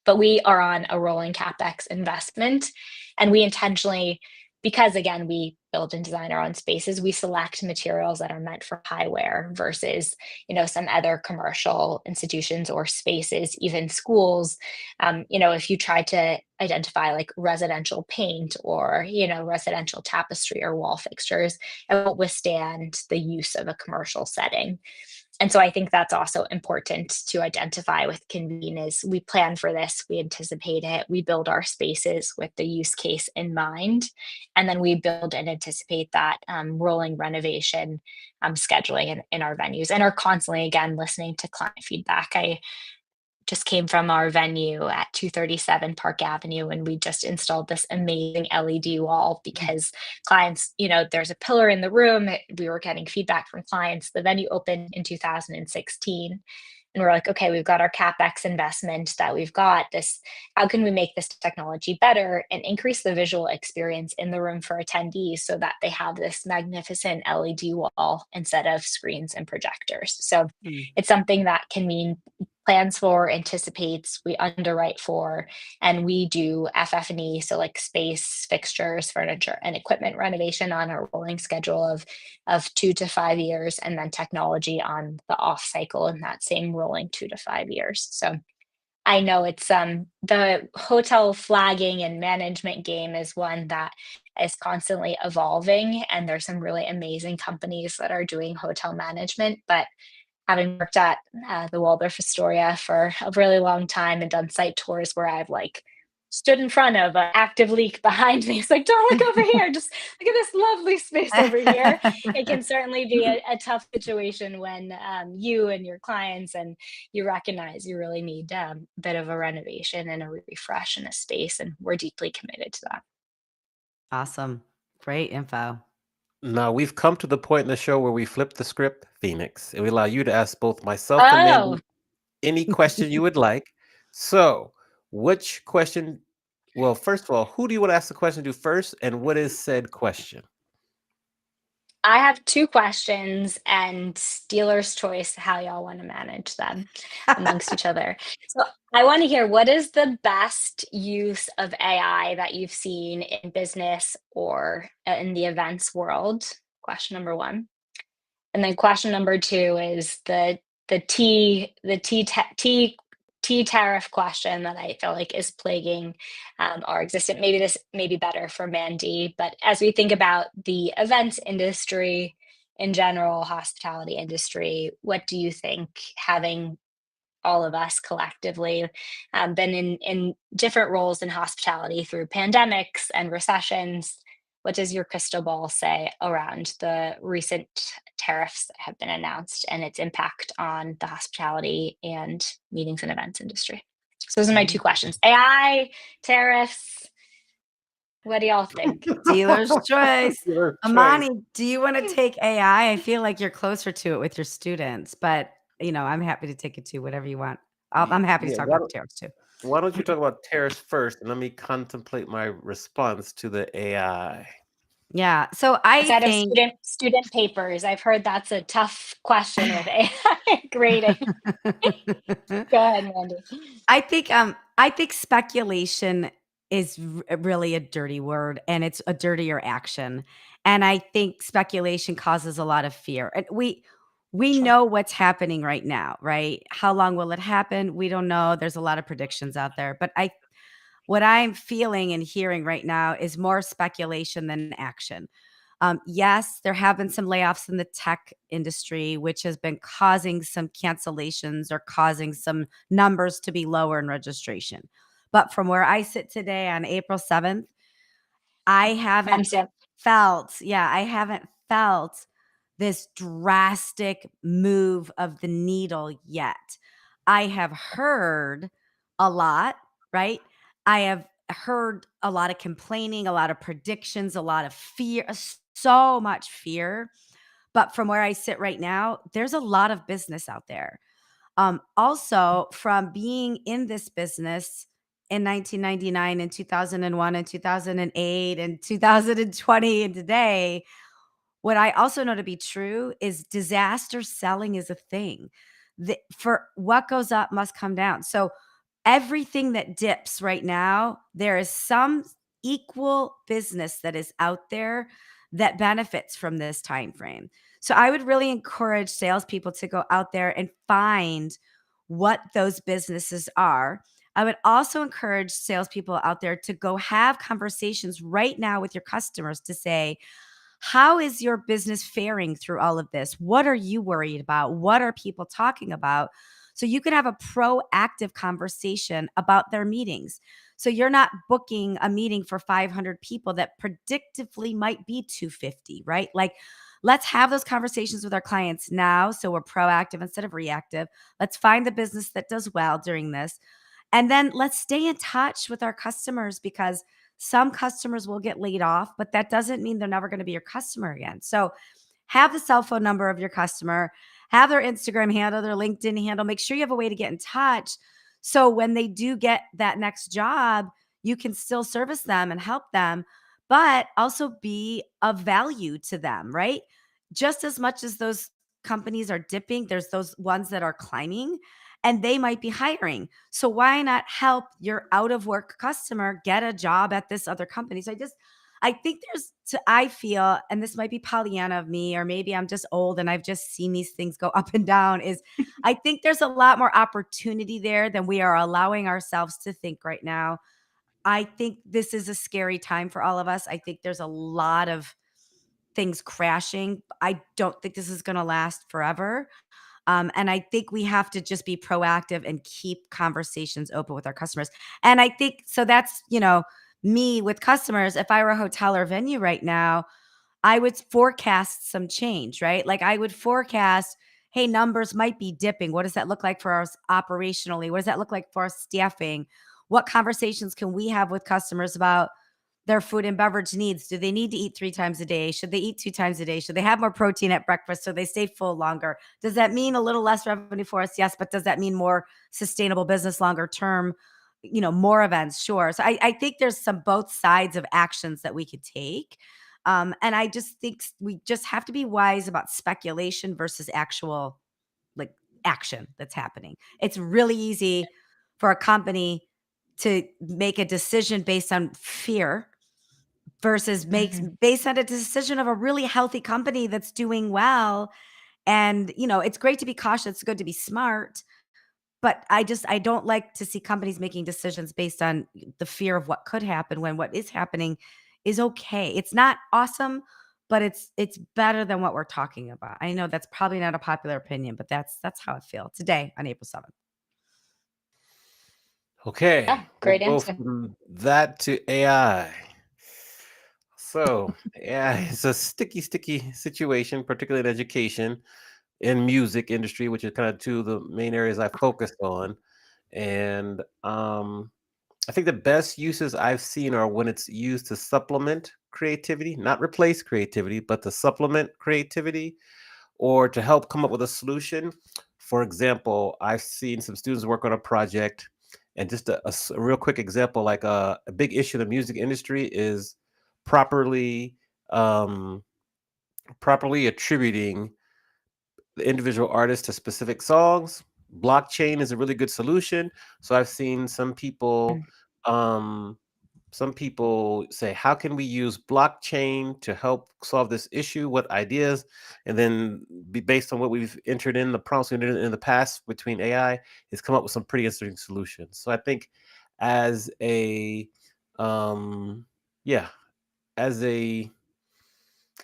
But we are on a rolling CapEx investment, and we intentionally, because again, we build and design our own spaces, we select materials that are meant for high wear versus, some other commercial institutions or spaces, even schools. If you try to identify like residential paint or, residential tapestry or wall fixtures, it won't withstand the use of a commercial setting. And so I think that's also important to identify with Convene is we plan for this, we anticipate it, we build our spaces with the use case in mind, and then we build and anticipate that rolling renovation scheduling in our venues and are constantly, again, listening to client feedback. I just came from our venue at 237 Park Avenue, and we just installed this amazing LED wall because clients, there's a pillar in the room. We were getting feedback from clients. The venue opened in 2016. And we're like, okay, we've got our CapEx investment that we've got this. How can we make this technology better and increase the visual experience in the room for attendees so that they have this magnificent LED wall instead of screens and projectors? So it's something that can mean plans for, anticipates, we underwrite for, and we do FF&E, so like space, fixtures, furniture, and equipment renovation on a rolling schedule of 2 to 5 years, and then technology on the off cycle in that same rolling 2 to 5 years. So I know it's the hotel flagging and management game is one that is constantly evolving, and there's some really amazing companies that are doing hotel management, but having worked at the Waldorf Astoria for a really long time and done site tours where I've like stood in front of an active leak behind me. It's like, don't look over here. Just look at this lovely space over here. It can certainly be a tough situation when you and your clients and you recognize you really need a bit of a renovation and a refresh in a space. And we're deeply committed to that. Awesome. Great info. Now we've come to the point in the show where we flip the script, Phoenix, and we allow you to ask both myself and Oh, Mandy any question you would like. So, which question? Well, first of all, who do you want to ask the question to first, and what is said question? I have two questions and dealer's choice how y'all want to manage them amongst each other. So I want to hear, what is the best use of AI that you've seen in business or in the events world? Question number one. And then question number two is the T tariff question that I feel like is plaguing our existence. Maybe this may be better for Mandy, but as we think about the events industry in general, hospitality industry, what do you think, having all of us collectively been in different roles in hospitality through pandemics and recessions? What does your crystal ball say around the recent tariffs that have been announced and its impact on the hospitality and meetings and events industry? So those are my two questions. AI, tariffs. What do y'all think? Dealer's choice. Your choice. Amani, do you want to take AI? I feel like you're closer to it with your students, but I'm happy to take it too, whatever you want. I'm happy to Yeah, talk why about don't, tariffs too. why don't you talk about tariffs first, and let me contemplate my response to the AI. Yeah. So I Instead of think student papers, I've heard that's a tough question with AI grading. Go ahead, Mandy. I think speculation is really a dirty word, and it's a dirtier action. And I think speculation causes a lot of fear. And we Sure. know what's happening right now, right? How long will it happen? We don't know. There's a lot of predictions out there, but what I'm feeling and hearing right now is more speculation than action. Yes, there have been some layoffs in the tech industry, which has been causing some cancellations or causing some numbers to be lower in registration. But from where I sit today on April 7th, I haven't Timestamp. I haven't felt this drastic move of the needle yet. I have heard a lot, right? I have heard a lot of complaining, a lot of predictions, a lot of fear, so much fear. But from where I sit right now, there's a lot of business out there. Also, from being in this business in 1999 and 2001 and 2008 and 2020 and today, what I also know to be true is disaster selling is a thing. For what goes up must come down. So everything that dips right now, there is some equal business that is out there that benefits from this time frame. So I would really encourage salespeople to go out there and find what those businesses are. I would also encourage salespeople out there to go have conversations right now with your customers to say, how is your business faring through all of this? What are you worried about? What are people talking about? So you can have a proactive conversation about their meetings. So you're not booking a meeting for 500 people that predictively might be 250, right? Like, let's have those conversations with our clients now. So we're proactive instead of reactive. Let's find the business that does well during this. And then let's stay in touch with our customers, because some customers will get laid off, but that doesn't mean they're never going to be your customer again. So have the cell phone number of your customer, have their Instagram handle, their LinkedIn handle. Make sure you have a way to get in touch. So when they do get that next job, you can still service them and help them, but also be of value to them, right? Just as much as those companies are dipping, there's those ones that are climbing and they might be hiring. So why not help your out of work customer get a job at this other company? So I think I feel, and this might be Pollyanna of me, or maybe I'm just old and I've just seen these things go up and down, is I think there's a lot more opportunity there than we are allowing ourselves to think right now. I think this is a scary time for all of us. I think there's a lot of things crashing. I don't think this is going to last forever. And I think we have to just be proactive and keep conversations open with our customers. And I think, so that's, me with customers. If I were a hotel or venue right now, I would forecast some change, right? Like I would forecast, hey, numbers might be dipping. What does that look like for us operationally? What does that look like for us staffing? What conversations can we have with customers about their food and beverage needs? Do they need to eat 3 times a day? Should they eat 2 times a day? Should they have more protein at breakfast so they stay full longer? Does that mean a little less revenue for us? Yes. But does that mean more sustainable business longer term? More events? Sure. So I think there's some both sides of actions that we could take. And I just think we just have to be wise about speculation versus actual like action that's happening. It's really easy for a company to make a decision based on fear versus makes Mhm. based on a decision of a really healthy company that's doing well. And, it's great to be cautious. It's good to be smart. But I don't like to see companies making decisions based on the fear of what could happen when what is happening is okay. It's not awesome, but it's better than what we're talking about. I know that's probably not a popular opinion, but that's how I feel today on April 7th. Okay, Yeah, we'll great go answer. from that to AI. So, yeah, it's a sticky situation, particularly in education and music industry, which is kind of two of the main areas I focused on. And I think the best uses I've seen are when it's used to supplement creativity, not replace creativity, but to supplement creativity or to help come up with a solution. For example, I've seen some students work on a project, and just a real quick example, like a big issue in the music industry is properly um, properly attributing the individual artist to specific songs. Blockchain is a really good solution. So I've seen um, some people say, how can we use blockchain to help solve this issue? What ideas? And then be based on what we've entered in the prompts we entered in the past between AI, has come up with some pretty interesting solutions. So I think as a yeah, as a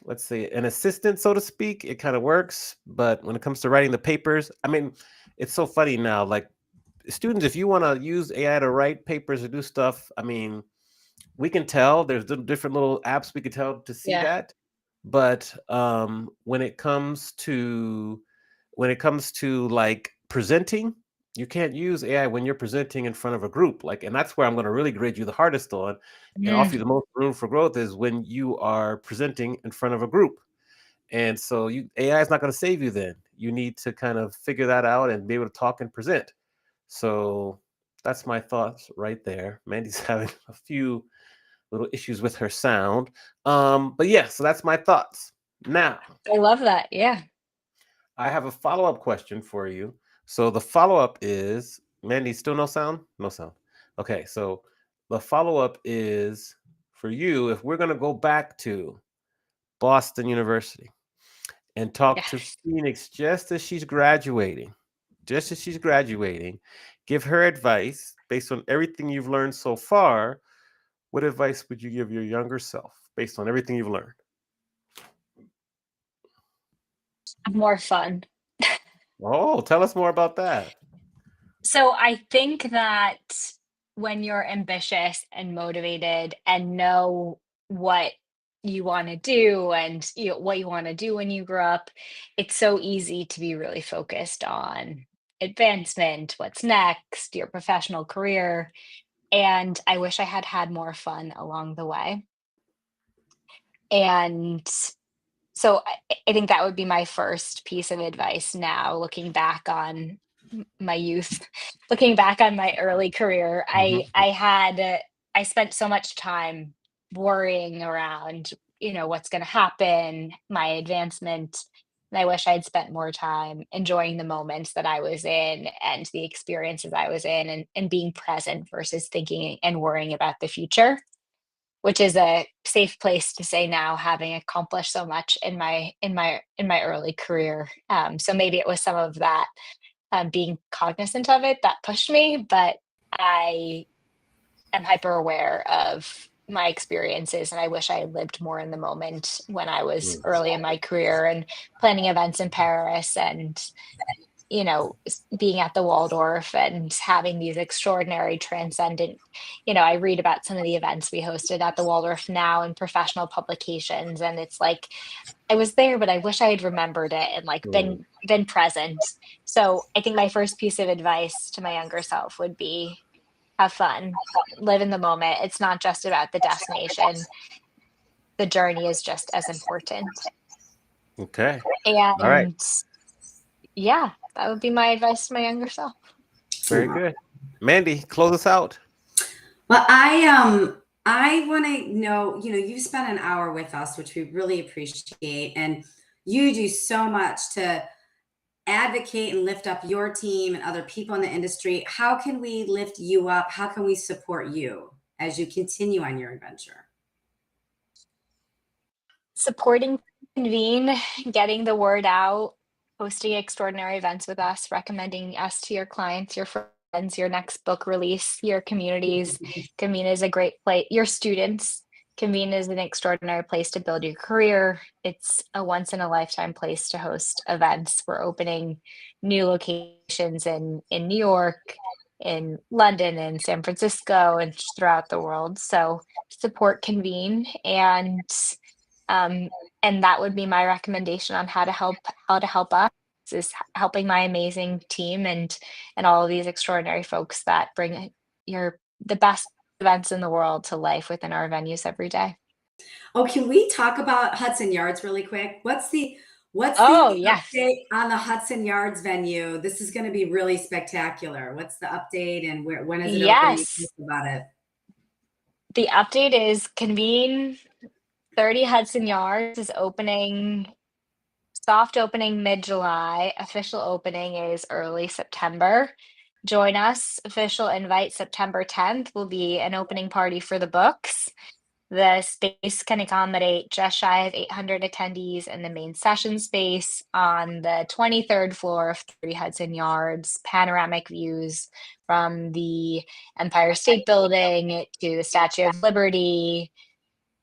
let's say an assistant, so to speak, it kind of works. But when it comes to writing the papers, I mean, it's so funny now. Like students, if you want to use AI to write papers or do stuff, I mean, we can tell there's different little apps we can tell to see Yeah. that. But when it comes to like presenting, you can't use AI when you're presenting in front of a group. Like, and that's where I'm going to really grade you the hardest on and offer you the most room for growth is when you are presenting in front of a group. And so AI is not going to save you then. You need to kind of figure that out and be able to talk and present. So that's my thoughts right there. Mandy's having a few little issues with her sound. But yeah, so that's my thoughts. Now, I love that. Yeah. I have a follow-up question for you. So the follow-up is, Mandy, still no sound? No sound. Okay, so the follow-up is for you, if we're going to go back to Boston University and talk to Yes. Phoenix just as she's graduating, give her advice based on everything you've learned so far. What advice would you give your younger self based on everything you've learned? More fun. Oh, tell us more about that. So I think that when you're ambitious and motivated and know what you want to do and what you want to do when you grow up, it's so easy to be really focused on advancement, what's next, your professional career. And I wish I had had more fun along the way. And so I think that would be my first piece of advice now, looking back on my youth, looking back on my early career. Mhm. I spent so much time worrying around, what's going to happen, my advancement. And I wish I'd spent more time enjoying the moments that I was in and the experiences I was in and being present versus thinking and worrying about the future, which is a safe place to say now, having accomplished so much in my early career. So maybe it was some of that, being cognizant of it that pushed me, but I am hyper aware of my experiences, and I wish I had lived more in the moment when I was Mm. early in my career and planning events in Paris and being at the Waldorf and having these extraordinary transcendent, I read about some of the events we hosted at the Waldorf now in professional publications, and it's like I was there, but I wish I had remembered it and like been present. So I think my first piece of advice to my younger self would be have fun, live in the moment. It's not just about the destination. The journey is just as important. Okay. All right. And yeah, that would be my advice to my younger self. Very good. Mandy, close us out. Well, I want to know, you've spent an hour with us, which we really appreciate, and you do so much to advocate and lift up your team and other people in the industry. How can we lift you up? How can we support you as you continue on your adventure? Supporting Convene, getting the word out, hosting extraordinary events with us, recommending us to your clients, your friends, your next book release, your communities. Convene is a great place. Your students. Convene is an extraordinary place to build your career. It's a once in a lifetime place to host events. We're opening new locations in New York, in London, in San Francisco, and throughout the world. So support Convene, and that would be my recommendation on how to help us, is helping my amazing team and all of these extraordinary folks that bring the best events in the world to life within our venues every day. Oh, can we talk about Hudson Yards really quick? What's the Yes. update on the Hudson Yards venue? This is going to be really spectacular. What's the update, and when is it opening? Yes. About it. The update is Convene 30 Hudson Yards is opening, soft opening mid-July. Official opening is early September. Join us. Official invite September 10th will be an opening party for the books. The space can accommodate just shy of 800 attendees in the main session space on the 23rd floor of 30 Hudson Yards. Panoramic views from the Empire State Building to the Statue of Liberty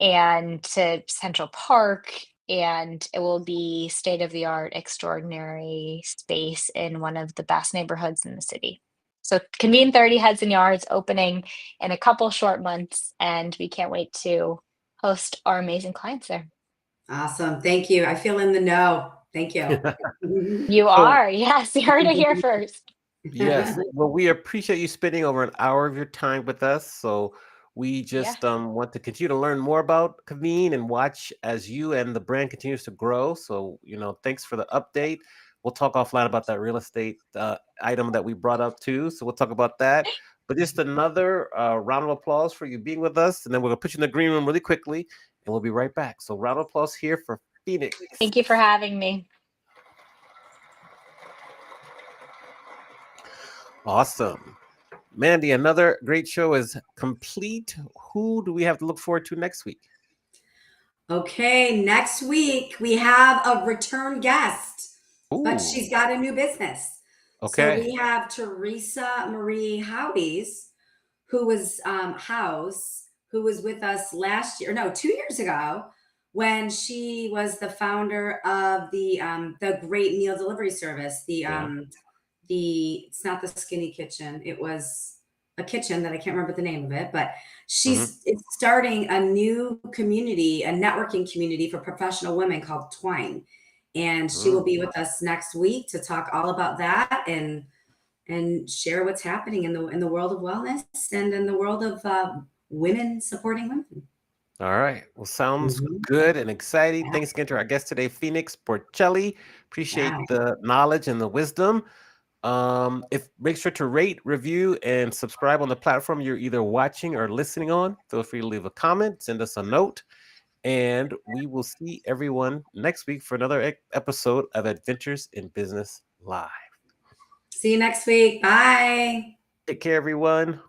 and to Central Park. And it will be state-of-the-art, extraordinary space in one of the best neighborhoods in the city. So Convene 30 Hudson Yards opening in a couple short months, and we can't wait to host our amazing clients there. Awesome. Thank you. I feel in the know. Thank you. You are. Yes, you heard it here first. Yes. Well, we appreciate you spending over an hour of your time with us. So we just want to continue to learn more about Convene and watch as you and the brand continues to grow. So, thanks for the update. We'll talk offline about that real estate item that we brought up too. So we'll talk about that. But just another round of applause for you being with us. And then we're going to put you in the green room really quickly, and we'll be right back. So round of applause here for Phoenix. Thank you for having me. Awesome. Mandy, another great show is complete. Who do we have to look forward to next week? Okay, next week we have a return guest, but Ooh. she's got a new business. Okay. So we have Teresa Marie Howes, who was who was with us 2 years ago, when she was the founder of the great meal delivery service. It's not the Skinny Kitchen. It was a kitchen that I can't remember the name of it, but she's starting a new community, a networking community for professional women called Twine. And she will be with us next week to talk all about that and share what's happening in the world of wellness and in the world of women supporting women. All right. Well, sounds good and exciting. Thanks again to our guest today, Phoenix Porcelli. Appreciate the knowledge and the wisdom. Make sure to rate, review, and subscribe on the platform you're either watching or listening on. Feel free to leave a comment, send us a note, and we will see everyone next week for another episode of Adventures in Business Live. See you next week. Bye. Take care, everyone.